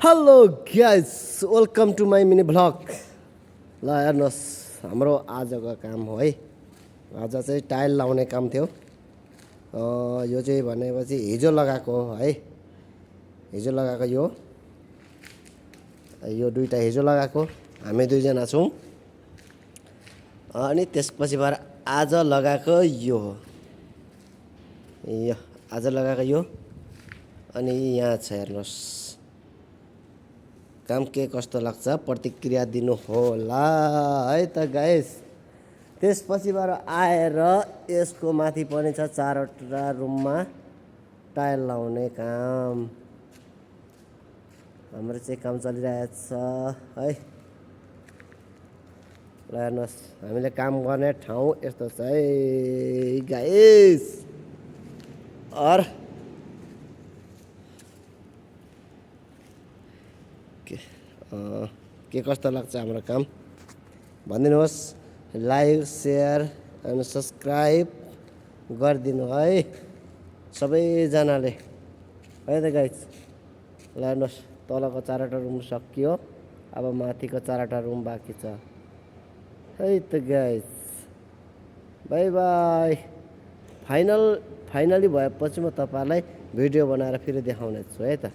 Hello guys welcome to my mini vlog. ल हेर्नुहोस् हाम्रो आजको काम हो है। आज चाहिँ टाइल लाउने काम थियो। यो चाहिँ भनेपछि हिजो लगाएको हो है। हिजो लगाएको यो दुईटा हिजो लगाएको हामी दुईजना छौँ। अनि त्यसपछिबाट आज लगाएको यो हो। यो आज लगाएको यो अनि यहाँ छ हेर्नुहोस्। काम के कस्तो लाग्छ प्रतिक्रिया दिनु होला है त गाइस। त्यसपछिबाट आएर यसको माथि पनि छ 4वटा रुममा टाइल लाउने काम। हाम्रो चाहिँ काम चलिरहेछ है। ल हेर्नुहोस् हामीले काम गर्ने ठाउँ यस्तो छ है गाइस। के कस्तो लाग्छ हाम्रो काम भनिदिनुहोस्। लाइक सेयर एन्ड सब्सक्राइब गरिदिनु है सबैजनाले है त गाइस। ल हेर्नुहोस् तलको 4वटा रुम सकियो। अब माथिको 4वटा रुम बाँकी छ है त गाइस। By by. फाइनली भएपछि म तपाईँलाई भिडियो बनाएर फेरि देखाउने छु है त।